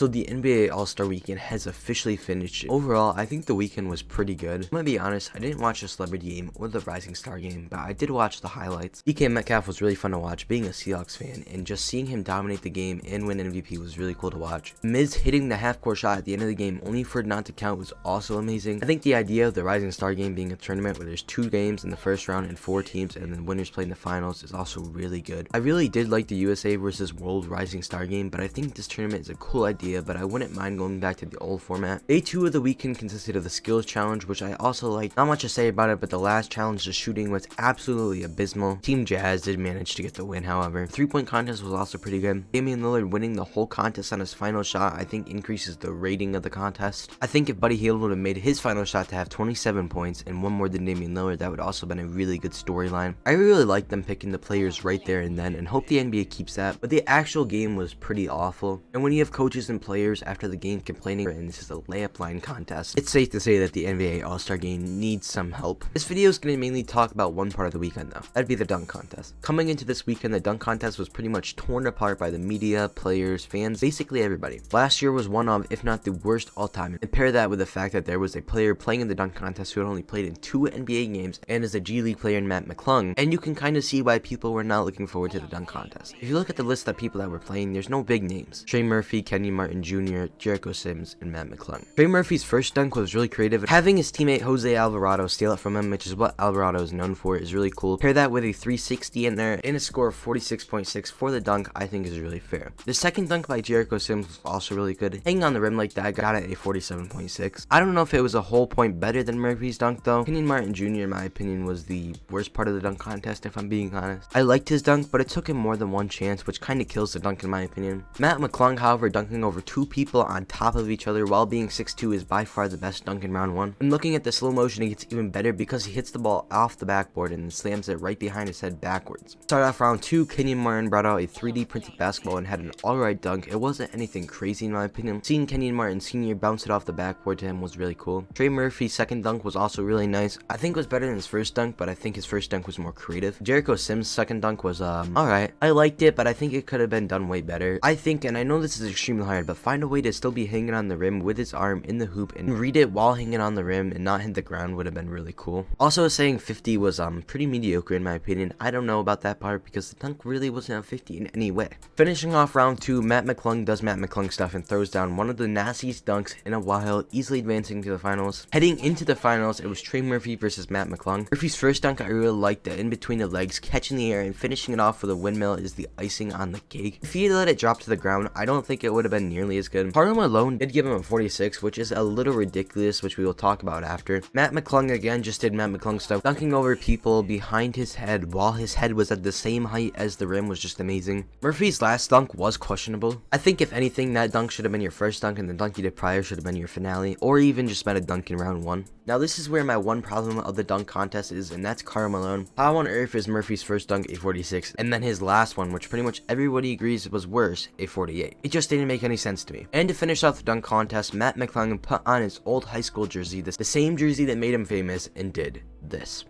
So the NBA All-Star Weekend has officially finished. Overall, I think the weekend was pretty good. I'm gonna be honest, I didn't watch the Celebrity Game or the Rising Star Game, but I did watch the highlights. DK Metcalf was really fun to watch, being a Seahawks fan, and just seeing him dominate the game and win MVP was really cool to watch. Miz hitting the half-court shot at the end of the game only for it not to count was also amazing. I think the idea of the Rising Star Game being a tournament where there's 2 games in the first round and 4 teams and then winners play in the finals is also really good. I really did like the USA versus World Rising Star Game, but I think this tournament is a cool idea, but I wouldn't mind going back to the old format. Day 2 of the weekend consisted of the skills challenge, which I also liked. Not much to say about it, but the last challenge, the shooting, was absolutely abysmal. Team Jazz did manage to get the win, however. 3-point contest was also pretty good. Damian Lillard winning the whole contest on his final shot I think increases the rating of the contest. I think if Buddy Hield would have made his final shot to have 27 points and one more than Damian Lillard, that would also have been a really good storyline. I really like them picking the players right there and then, and hope the NBA keeps that, but the actual game was pretty awful. And when you have coaches and players after the game complaining and this is a layup line contest, it's safe to say that the NBA All-Star Game needs some help. This video is going to mainly talk about one part of the weekend though. That'd be the dunk contest. Coming into this weekend, the dunk contest was pretty much torn apart by the media, players, fans, basically everybody. Last year was one of, if not the worst all time, and pair that with the fact that there was a player playing in the dunk contest who had only played in 2 NBA games and is a G League player in Mac McClung, and you can kind of see why people were not looking forward to the dunk contest. If you look at the list of people that were playing, there's no big names. Trey Murphy, Kenyon Martin Jr., Jericho Sims, and Mac McClung. Trey Murphy's first dunk was really creative. Having his teammate Jose Alvarado steal it from him, which is what Alvarado is known for, is really cool. Pair that with a 360 in there and a score of 46.6 for the dunk, I think is really fair. The second dunk by Jericho Sims was also really good. Hanging on the rim like that got it a 47.6. I don't know if it was a whole point better than Murphy's dunk though. Kenyon Martin Jr. in my opinion was the worst part of the dunk contest, if I'm being honest. I liked his dunk, but it took him more than one chance, which kind of kills the dunk in my opinion. Mac McClung, however, dunking over 2 people on top of each other while being 6'2" is by far the best dunk in round 1. And looking at the slow motion, it gets even better because he hits the ball off the backboard and then slams it right behind his head backwards. Start off round 2, Kenyon Martin brought out a 3D printed basketball and had an alright dunk. It wasn't anything crazy in my opinion. Seeing Kenyon Martin Sr. bounce it off the backboard to him was really cool. Trey Murphy's second dunk was also really nice. I think it was better than his first dunk, but I think his first dunk was more creative. Jericho Sims' second dunk was alright. I liked it, but I think it could have been done way better. I think, and I know this is extremely hard, but find a way to still be hanging on the rim with his arm in the hoop and read it while hanging on the rim and not hit the ground would have been really cool. Also, saying 50 was pretty mediocre in my opinion. I don't know about that part because the dunk really wasn't a 50 in any way. Finishing off round 2, Mac McClung does Mac McClung stuff and throws down one of the nastiest dunks in a while, easily advancing to the finals. Heading into the finals, it was Trey Murphy versus Mac McClung. Murphy's first dunk I really liked, the in between the legs, catching the air and finishing it off with a windmill is the icing on the cake. If he had let it drop to the ground, I don't think it would have been nearly as good. Harlem alone did give him a 46, which is a little ridiculous, which we will talk about after. Mac McClung again just did Mac McClung stuff, dunking over people behind his head while his head was at the same height as the rim was just amazing. Murphy's last dunk was questionable. I think if anything, that dunk should have been your first dunk and the dunk you did prior should have been your finale, or even just been a dunk in round 1. Now this is where my one problem of the dunk contest is, and that's Karl Malone. How on earth is Murphy's first dunk a 46, and then his last one, which pretty much everybody agrees was worse, a 48? It just didn't make any sense to me. And to finish off the dunk contest, Mac McClung put on his old high school jersey, the same jersey that made him famous, and did this.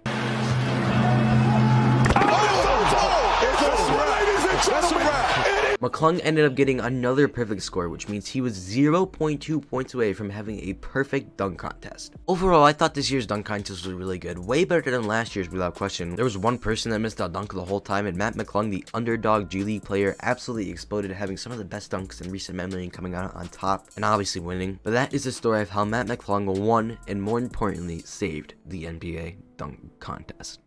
McClung ended up getting another perfect score, which means he was 0.2 points away from having a perfect dunk contest. Overall, I thought this year's dunk contest was really good, way better than last year's without question. There was one person that missed a dunk the whole time, and Mac McClung, the underdog G League player, absolutely exploded, having some of the best dunks in recent memory and coming out on top and obviously winning. But that is the story of how Mac McClung won and more importantly saved the NBA dunk contest.